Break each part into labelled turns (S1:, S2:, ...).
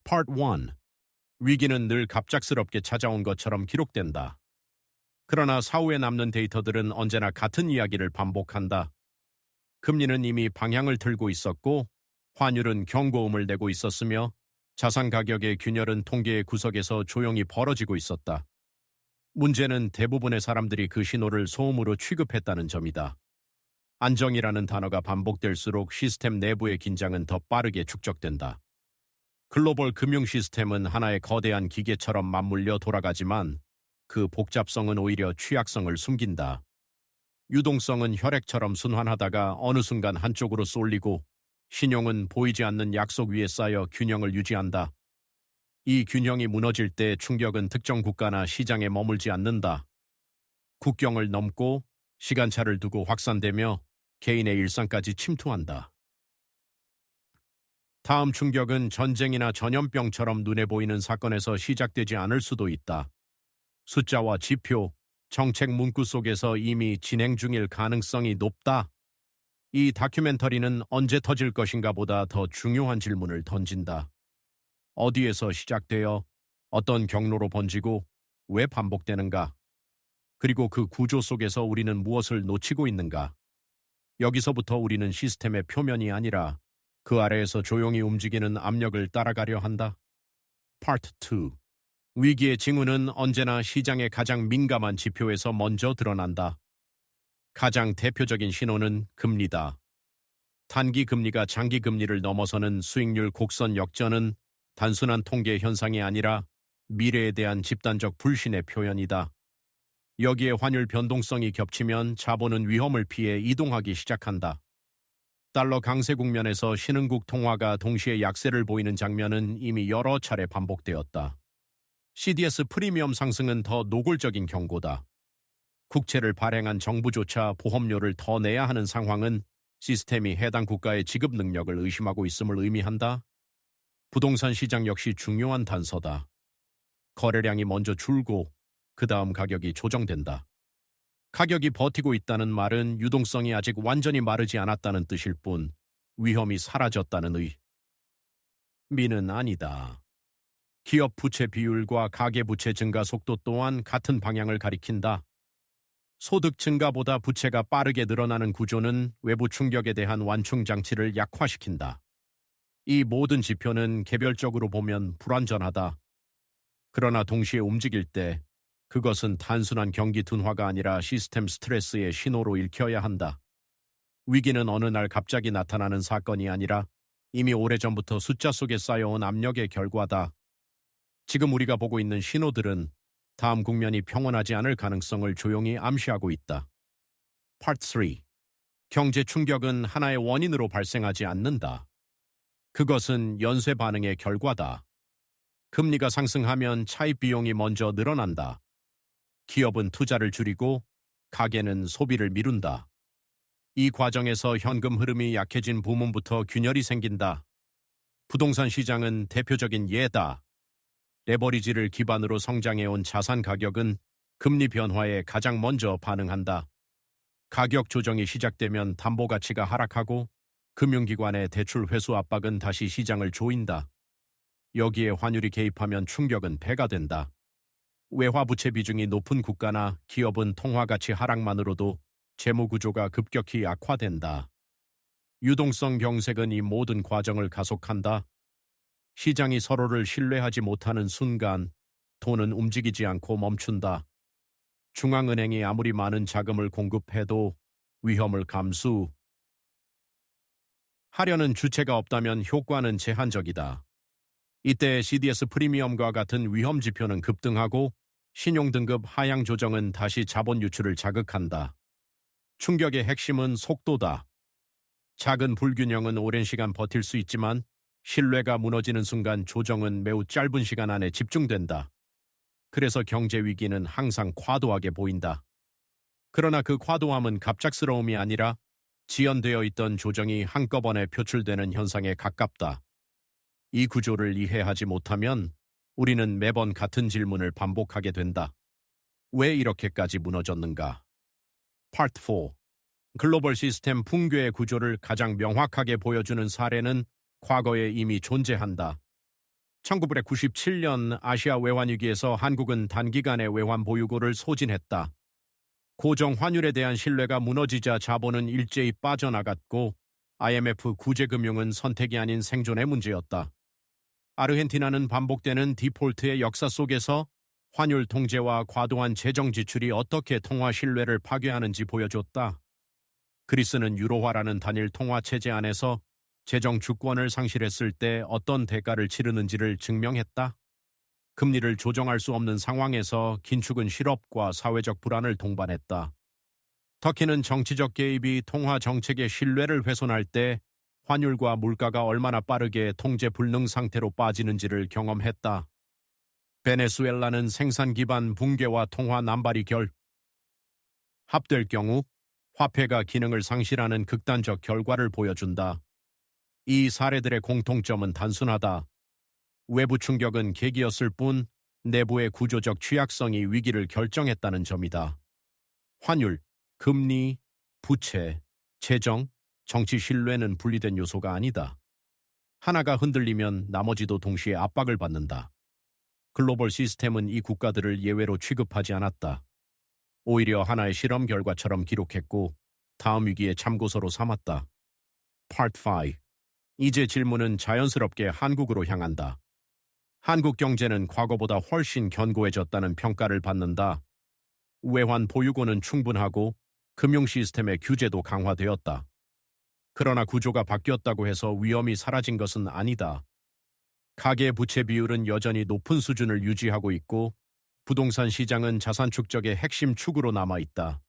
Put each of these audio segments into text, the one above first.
S1: Part 1. 위기는 늘 갑작스럽게 찾아온 것처럼 기록된다. 그러나 사후에 남는 데이터들은 언제나 같은 이야기를 반복한다. 금리는 이미 방향을 틀고 있었고, 환율은 경고음을 내고 있었으며, 자산 가격의 균열은 통계의 구석에서 조용히 벌어지고 있었다. 문제는 대부분의 사람들이 그 신호를 소음으로 취급했다는 점이다. 안정이라는 단어가 반복될수록 시스템 내부의 긴장은 더 빠르게 축적된다. 글로벌 금융 시스템은 하나의 거대한 기계처럼 맞물려 돌아가지만 그 복잡성은 오히려 취약성을 숨긴다. 유동성은 혈액처럼 순환하다가 어느 순간 한쪽으로 쏠리고, 신용은 보이지 않는 약속 위에 쌓여 균형을 유지한다. 이 균형이 무너질 때 충격은 특정 국가나 시장에 머물지 않는다. 국경을 넘고 시간차를 두고 확산되며 개인의 일상까지 침투한다. 다음 충격은 전쟁이나 전염병처럼 눈에 보이는 사건에서 시작되지 않을 수도 있다. 숫자와 지표, 정책 문구 속에서 이미 진행 중일 가능성이 높다. 이 다큐멘터리는 언제 터질 것인가 보다 더 중요한 질문을 던진다. 어디에서 시작되어 어떤 경로로 번지고 왜 반복되는가? 그리고 그 구조 속에서 우리는 무엇을 놓치고 있는가? 여기서부터 우리는 시스템의 표면이 아니라 그 아래에서 조용히 움직이는 압력을 따라가려 한다. Part 2. 위기의 징후는 언제나 시장의 가장 민감한 지표에서 먼저 드러난다. 가장 대표적인 신호는 금리다. 단기 금리가 장기 금리를 넘어서는 수익률 곡선 역전은 단순한 통계 현상이 아니라 미래에 대한 집단적 불신의 표현이다. 여기에 환율 변동성이 겹치면 자본은 위험을 피해 이동하기 시작한다. 달러 강세 국면에서 신흥국 통화가 동시에 약세를 보이는 장면은 이미 여러 차례 반복되었다. CDS 프리미엄 상승은 더 노골적인 경고다. 국채를 발행한 정부조차 보험료를 더 내야 하는 상황은 시스템이 해당 국가의 지급 능력을 의심하고 있음을 의미한다. 부동산 시장 역시 중요한 단서다. 거래량이 먼저 줄고 그 다음 가격이 조정된다. 가격이 버티고 있다는 말은 유동성이 아직 완전히 마르지 않았다는 뜻일 뿐 위험이 사라졌다는 의미는 아니다. 기업 부채 비율과 가계 부채 증가 속도 또한 같은 방향을 가리킨다. 소득 증가보다 부채가 빠르게 늘어나는 구조는 외부 충격에 대한 완충 장치를 약화시킨다. 이 모든 지표는 개별적으로 보면 불완전하다. 그러나 동시에 움직일 때 그것은 단순한 경기 둔화가 아니라 시스템 스트레스의 신호로 읽혀야 한다. 위기는 어느 날 갑자기 나타나는 사건이 아니라 이미 오래전부터 숫자 속에 쌓여온 압력의 결과다. 지금 우리가 보고 있는 신호들은 다음 국면이 평온하지 않을 가능성을 조용히 암시하고 있다. Part 3. 경제 충격은 하나의 원인으로 발생하지 않는다. 그것은 연쇄 반응의 결과다. 금리가 상승하면 차입 비용이 먼저 늘어난다. 기업은 투자를 줄이고 가게는 소비를 미룬다. 이 과정에서 현금 흐름이 약해진 부문부터 균열이 생긴다. 부동산 시장은 대표적인 예다. 레버리지를 기반으로 성장해온 자산 가격은 금리 변화에 가장 먼저 반응한다. 가격 조정이 시작되면 담보 가치가 하락하고 금융기관의 대출 회수 압박은 다시 시장을 조인다. 여기에 환율이 개입하면 충격은 배가 된다. 외화부채 비중이 높은 국가나 기업은 통화가치 하락만으로도 재무구조가 급격히 악화된다. 유동성 경색은 이 모든 과정을 가속한다. 시장이 서로를 신뢰하지 못하는 순간 돈은 움직이지 않고 멈춘다. 중앙은행이 아무리 많은 자금을 공급해도 위험을 감수하려는 주체가 없다면 효과는 제한적이다. 이때 CDS 프리미엄과 같은 위험 지표는 급등하고 신용등급 하향 조정은 다시 자본 유출을 자극한다. 충격의 핵심은 속도다. 작은 불균형은 오랜 시간 버틸 수 있지만 신뢰가 무너지는 순간 조정은 매우 짧은 시간 안에 집중된다. 그래서 경제 위기는 항상 과도하게 보인다. 그러나 그 과도함은 갑작스러움이 아니라 지연되어 있던 조정이 한꺼번에 표출되는 현상에 가깝다. 이 구조를 이해하지 못하면 우리는 매번 같은 질문을 반복하게 된다. 왜 이렇게까지 무너졌는가? Part 4. 글로벌 시스템 붕괴의 구조를 가장 명확하게 보여주는 사례는 과거에 이미 존재한다. 1997년 아시아 외환위기에서 한국은 단기간에 외환 보유고를 소진했다. 고정 환율에 대한 신뢰가 무너지자 자본은 일제히 빠져나갔고 IMF 구제금융은 선택이 아닌 생존의 문제였다. 아르헨티나는 반복되는 디폴트의 역사 속에서 환율 통제와 과도한 재정 지출이 어떻게 통화 신뢰를 파괴하는지 보여줬다. 그리스는 유로화라는 단일 통화 체제 안에서 재정 주권을 상실했을 때 어떤 대가를 치르는지를 증명했다. 금리를 조정할 수 없는 상황에서 긴축은 실업과 사회적 불안을 동반했다. 터키는 정치적 개입이 통화 정책의 신뢰를 훼손할 때 환율과 물가가 얼마나 빠르게 통제 불능 상태로 빠지는지를 경험했다. 베네수엘라는 생산 기반 붕괴와 통화 남발이 합될 경우 화폐가 기능을 상실하는 극단적 결과를 보여준다. 이 사례들의 공통점은 단순하다. 외부 충격은 계기였을 뿐 내부의 구조적 취약성이 위기를 결정했다는 점이다. 환율, 금리, 부채, 재정, 정치 신뢰는 분리된 요소가 아니다. 하나가 흔들리면 나머지도 동시에 압박을 받는다. 글로벌 시스템은 이 국가들을 예외로 취급하지 않았다. 오히려 하나의 실험 결과처럼 기록했고 다음 위기의 참고서로 삼았다. Part 5. 이제 질문은 자연스럽게 한국으로 향한다. 한국 경제는 과거보다 훨씬 견고해졌다는 평가를 받는다. 외환 보유고는 충분하고 금융 시스템의 규제도 강화되었다. 그러나 구조가 바뀌었다고 해서 위험이 사라진 것은 아니다. 가계 부채 비율은 여전히 높은 수준을 유지하고 있고 부동산 시장은 자산 축적의 핵심 축으로 남아있다.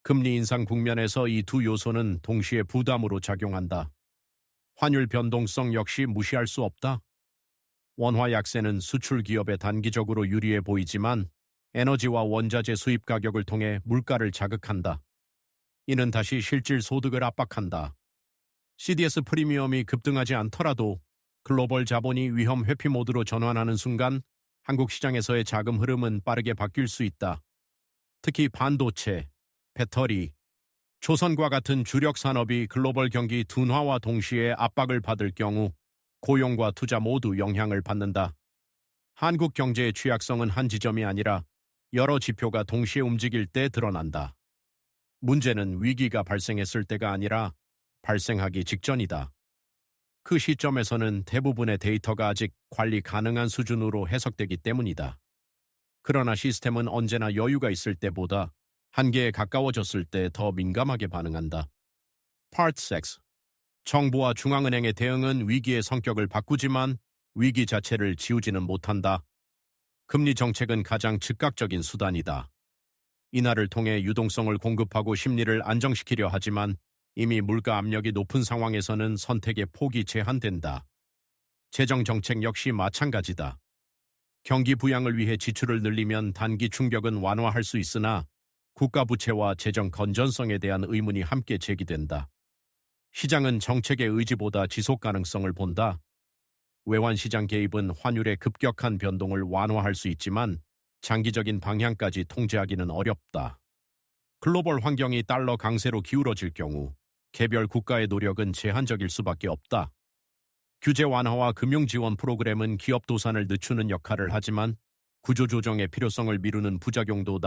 S1: 금리 인상 국면에서 이 두 요소는 동시에 부담으로 작용한다. 환율 변동성 역시 무시할 수 없다. 원화 약세는 수출 기업에 단기적으로 유리해 보이지만 에너지와 원자재 수입 가격을 통해 물가를 자극한다. 이는 다시 실질 소득을 압박한다. CDS 프리미엄이 급등하지 않더라도 글로벌 자본이 위험 회피 모드로 전환하는 순간 한국 시장에서의 자금 흐름은 빠르게 바뀔 수 있다. 특히 반도체, 배터리, 조선과 같은 주력 산업이 글로벌 경기 둔화와 동시에 압박을 받을 경우 고용과 투자 모두 영향을 받는다. 한국 경제의 취약성은 한 지점이 아니라 여러 지표가 동시에 움직일 때 드러난다. 문제는 위기가 발생했을 때가 아니라 발생하기 직전이다. 그 시점에서는 대부분의 데이터가 아직 관리 가능한 수준으로 해석되기 때문이다. 그러나 시스템은 언제나 여유가 있을 때보다 한계에 가까워졌을 때 더 민감하게 반응한다. Part 6. 정부와 중앙은행의 대응은 위기의 성격을 바꾸지만 위기 자체를 지우지는 못한다. 금리 정책은 가장 즉각적인 수단이다. 인하를 통해 유동성을 공급하고 심리를 안정시키려 하지만 이미 물가 압력이 높은 상황에서는 선택의 폭이 제한된다. 재정 정책 역시 마찬가지다. 경기 부양을 위해 지출을 늘리면 단기 충격은 완화할 수 있으나 국가 부채와 재정 건전성에 대한 의문이 함께 제기된다. 시장은 정책의 의지보다 지속 가능성을 본다. 외환 시장 개입은 환율의 급격한 변동을 완화할 수 있지만 장기적인 방향까지 통제하기는 어렵다. 글로벌 환경이 달러 강세로 기울어질 경우 개별 국가의 노력은 제한적일 수밖에 없다. 규제 완화와 금융 지원 프로그램은 기업 도산을 늦추는 역할을 하지만 구조조정의 필요성을 미루는 부작용도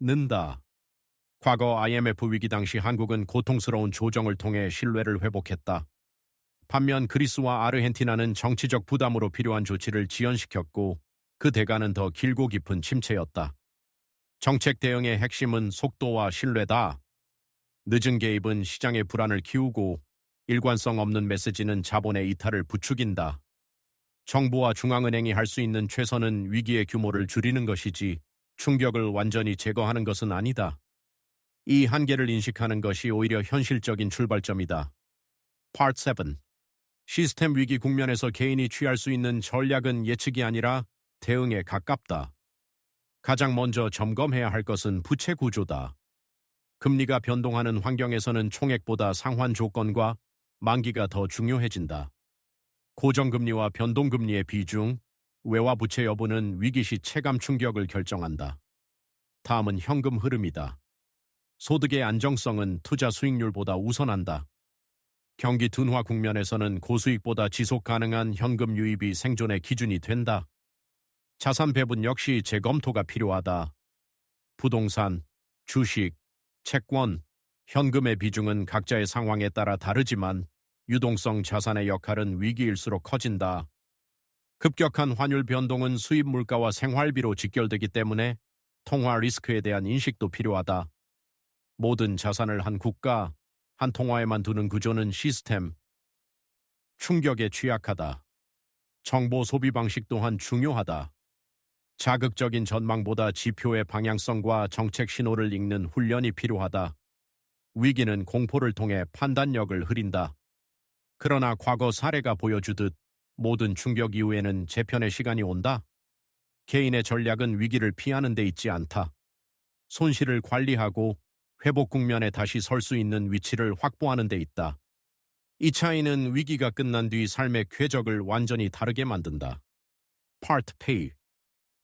S1: 는다. 과거 IMF 위기 당시 한국은 고통스러운 조정을 통해 신뢰를 회복했다. 반면 그리스와 아르헨티나는 정치적 부담으로 필요한 조치를 지연시켰고 그 대가는 더 길고 깊은 침체였다. 정책 대응의 핵심은 속도와 신뢰다. 늦은 개입은 시장의 불안을 키우고 일관성 없는 메시지는 자본의 이탈을 부추긴다. 정부와 중앙은행이 할 수 있는 최선은 위기의 규모를 줄이는 것이지 충격을 완전히 제거하는 것은 아니다. 이 한계를 인식하는 것이 오히려 현실적인 출발점이다. Part 7. 시스템 위기 국면에서 개인이 취할 수 있는 전략은 예측이 아니라 대응에 가깝다. 가장 먼저 점검해야 할 것은 부채 구조다. 금리가 변동하는 환경에서는 총액보다 상환 조건과 만기가 더 중요해진다. 고정금리와 변동금리의 비중, 외화 부채 여부는 위기 시 체감 충격을 결정한다. 다음은 현금 흐름이다. 소득의 안정성은 투자 수익률보다 우선한다. 경기 둔화 국면에서는 고수익보다 지속 가능한 현금 유입이 생존의 기준이 된다. 자산 배분 역시 재검토가 필요하다. 부동산, 주식, 채권, 현금의 비중은 각자의 상황에 따라 다르지만 유동성 자산의 역할은 위기일수록 커진다. 급격한 환율 변동은 수입 물가와 생활비로 직결되기 때문에 통화 리스크에 대한 인식도 필요하다. 모든 자산을 한 국가, 한 통화에만 두는 구조는 시스템 충격에 취약하다. 정보 소비 방식 또한 중요하다. 자극적인 전망보다 지표의 방향성과 정책 신호를 읽는 훈련이 필요하다. 위기는 공포를 통해 판단력을 흐린다. 그러나 과거 사례가 보여주듯 모든 충격 이후에는 재편의 시간이 온다. 개인의 전략은 위기를 피하는 데 있지 않다. 손실을 관리하고 회복 국면에 다시 설 수 있는 위치를 확보하는 데 있다. 이 차이는 위기가 끝난 뒤 삶의 궤적을 완전히 다르게 만든다. 파트 P.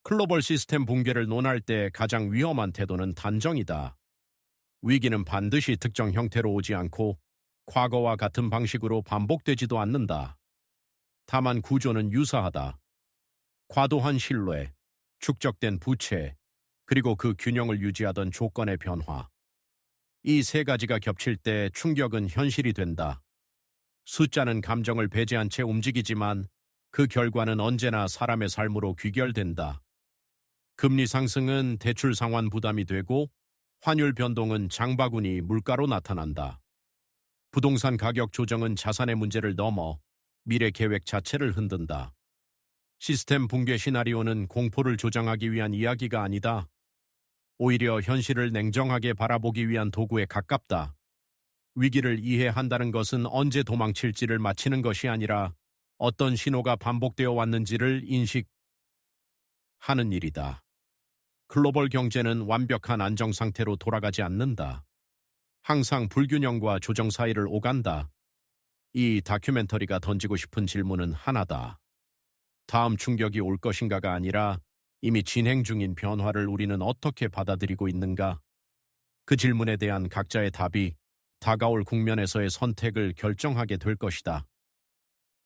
S1: 글로벌 시스템 붕괴를 논할 때 가장 위험한 태도는 단정이다. 위기는 반드시 특정 형태로 오지 않고 과거와 같은 방식으로 반복되지도 않는다. 다만 구조는 유사하다. 과도한 신뢰, 축적된 부채, 그리고 그 균형을 유지하던 조건의 변화. 이 세 가지가 겹칠 때 충격은 현실이 된다. 숫자는 감정을 배제한 채 움직이지만 그 결과는 언제나 사람의 삶으로 귀결된다. 금리 상승은 대출 상환 부담이 되고 환율 변동은 장바구니 물가로 나타난다. 부동산 가격 조정은 자산의 문제를 넘어 미래 계획 자체를 흔든다. 시스템 붕괴 시나리오는 공포를 조장하기 위한 이야기가 아니다. 오히려 현실을 냉정하게 바라보기 위한 도구에 가깝다. 위기를 이해한다는 것은 언제 도망칠지를 맞히는 것이 아니라 어떤 신호가 반복되어 왔는지를 인식하는 일이다. 글로벌 경제는 완벽한 안정 상태로 돌아가지 않는다. 항상 불균형과 조정 사이를 오간다. 이 다큐멘터리가 던지고 싶은 질문은 하나다. 다음 충격이 올 것인가가 아니라 이미 진행 중인 변화를 우리는 어떻게 받아들이고 있는가? 그 질문에 대한 각자의 답이 다가올 국면에서의 선택을 결정하게 될 것이다.